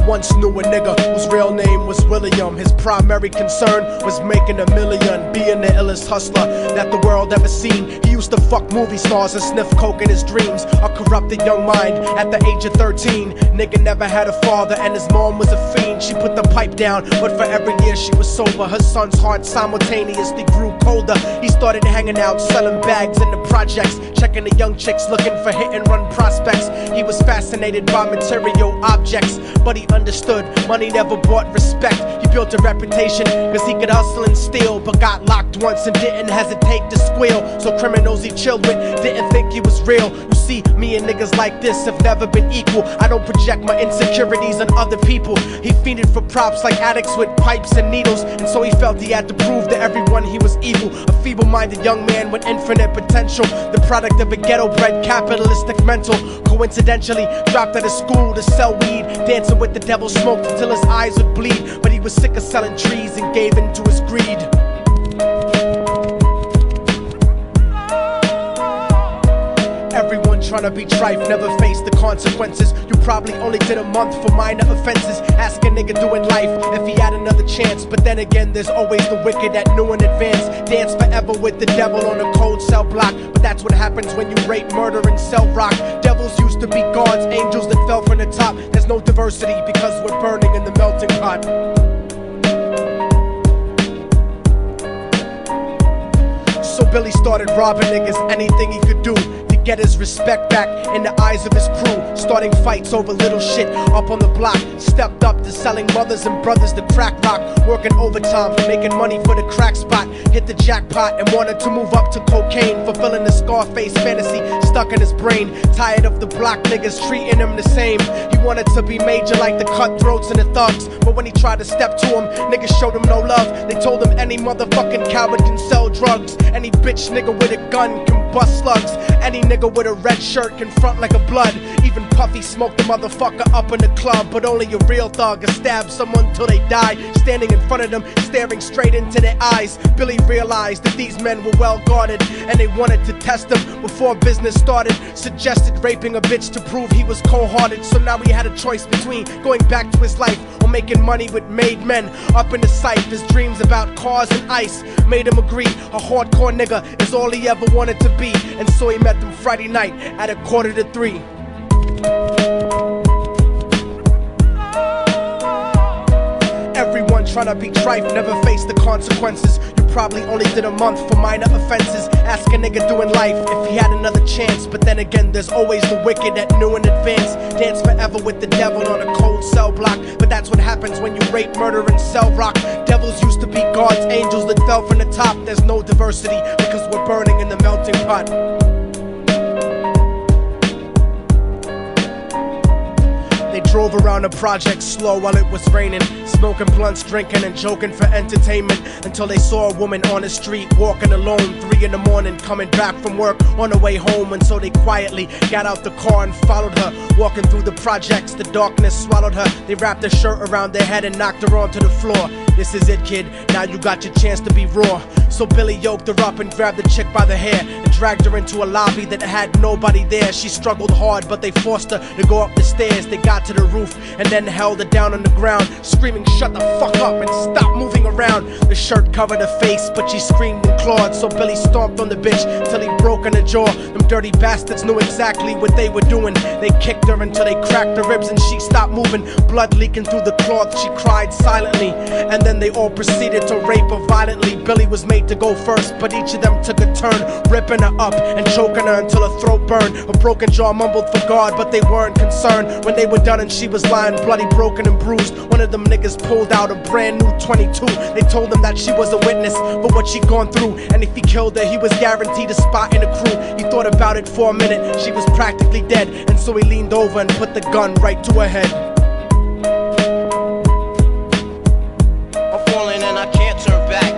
once knew a nigga whose real name was William. His primary concern was making $1 million, being the illest hustler that the world ever seen. He used to fuck movie stars and sniff coke in his dreams. A corrupted young mind at the age of 13. Nigga never had a father and his mom was a fiend. She put the pipe down, but for every year she was sober, her son's heart simultaneously grew colder. He started hanging out, selling bags in the projects, checking the young chicks looking for hit and run prospects. He was fascinated by material objects, but he understood money never bought respect. He built a reputation cause he could hustle and steal, but got locked once and didn't hesitate to squeal. So criminals he chilled with didn't think he was real. You see, me and niggas like this have never been equal. I don't project my insecurities on other people. He fiended for props like addicts with pipes and needles, and so he felt he had to prove to everyone he was evil. A feeble-minded young man with infinite potential, the product of a ghetto-bred capitalistic mental. Coincidentally dropped out of school to sell weed, dancing with the devil, smoked until his eyes would bleed. But he was sick of selling trees and gave in to his greed. Everyone tryna be trife, never face the consequences. You probably only did a month for minor offenses. Ask a nigga doing life if he had another chance. But then again, there's always the wicked that knew in advance. Dance forever with the devil on a cold cell block. But that's what happens when you rape, murder, and sell rock. Devils used to be gods, angels that fell from the top. There's no diversity because we're burning in the melting pot. So Billy started robbing niggas, anything he could do to get his respect back in the eyes of his crew. Starting fights over little shit up on the block. Stepped up to selling mothers and brothers to crack rock. Working overtime, making money for the crack spot. Hit the jackpot and wanted to move up to cocaine, fulfilling the Scarface fantasy stuck in his brain. Tired of the block niggas treating him the same. He wanted to be major like the cutthroats and the thugs, but when he tried to step to him, niggas showed him no love. They told him any motherfucking coward can sell drugs. Any bitch nigga with a gun can bust slugs. Any nigga with a red shirt can front like a blood. Even Puffy smoked the motherfucker up in the club. But only a real thug can stab someone till they die. Standing in front of them, staring straight into their eyes, Billy realized that these men were well guarded, and they wanted to test him before business started. Suggested raping a bitch to prove he was cold-hearted. So now he had a choice between going back to his life or making money with made men. Up in the sight, his dreams about cars and ice made him agree a hardcore nigga is all he ever wanted to be. And so he met them Friday night at 2:45. Everyone tryna be trife, never face the consequences. You probably only did a month for minor offenses. Ask a nigga doing life if he had another chance. But then again, there's always the wicked that knew in advance. Dance forever with the devil on a cold cell block. But that's what happens when you rape, murder, and sell rock. Devils used to be gods, angels that fell from the top. There's no diversity because we're burning in the melting pot. They drove around the project slow while it was raining, smoking blunts, drinking and joking for entertainment, until they saw a woman on the street walking alone, 3 in the morning, coming back from work on the way home. And so they quietly got out the car and followed her. Walking through the projects, the darkness swallowed her. They wrapped her shirt around their head and knocked her onto the floor. This is it, kid, now you got your chance to be raw. So Billy yoked her up and grabbed the chick by the hair and dragged her into a lobby that had nobody there. She struggled hard, but they forced her to go up the stairs. They got to the roof and then held her down on the ground, screaming, "Shut the fuck up and stop moving around." The shirt covered her face, but she screamed and clawed. So Billy stomped on the bitch till he broke in her jaw. Them dirty bastards knew exactly what they were doing. They kicked her until they cracked her ribs and she stopped moving. Blood leaking through the cloth, she cried silently. And then they all proceeded to rape her violently. Billy was made to go first, but each of them took a turn, ripping her up and choking her until her throat burned. Her broken jaw mumbled for God, but they weren't concerned. When they were done and she was lying bloody, broken and bruised, one of them niggas pulled out a brand new 22. They told him that she was a witness for what she'd gone through, and if he killed her, he was guaranteed a spot in the crew. He thought about it for a minute, she was practically dead, and so he leaned over and put the gun right to her head. I'm falling and I can't turn back.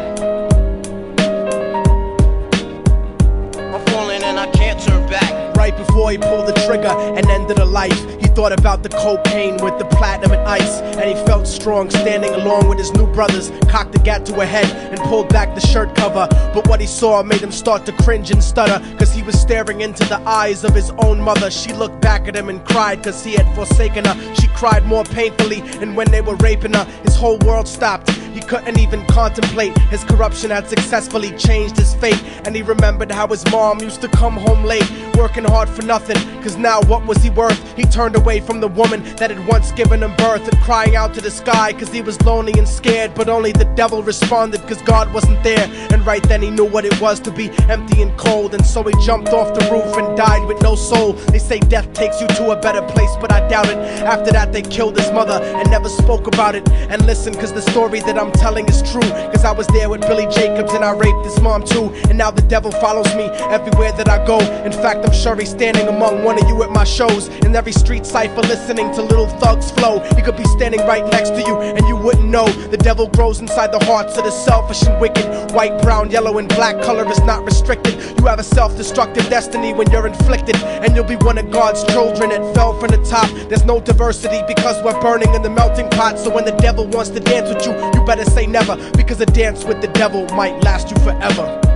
I'm falling and I can't turn back. Right before he pulled the trigger and ended her life, he thought about the cocaine with the platinum and ice, and he felt strong standing along with his new brothers. Cocked the gat to her head and pulled back the shirt cover, but what he saw made him start to cringe and stutter, cause he was staring into the eyes of his own mother. She looked back at him and cried cause he had forsaken her. She cried more painfully, and when they were raping her, his whole world stopped. He couldn't even contemplate. His corruption had successfully changed his fate, and he remembered how his mom used to come home late, working hard for nothing, cause now what was he worth? He turned away from the woman that had once given him birth, and crying out to the sky cause he was lonely and scared, but only the devil responded cause God wasn't there. And right then he knew what it was to be empty and cold, and so he jumped off the roof and died with no soul. They say death takes you to a better place, but I doubt it. After that they killed his mother and never spoke about it. And listen, cause the story that I'm telling is true, cause I was there with Billy Jacobs and I raped his mom too. And now the devil follows me everywhere that I go. In fact, I'm sure he's standing among one of you at my shows, in every street cipher listening to Little Thug's flow. He could be standing right next to you and you wouldn't know. The devil grows inside the hearts of the selfish and wicked. White, brown, yellow and black color is not restricted. You have a self-destructive destiny when you're inflicted, and you'll be one of God's children that fell from the top. There's no diversity because we're burning in the melting pot. So when the devil wants to dance with you, you better say never, because a dance with the devil might last you forever.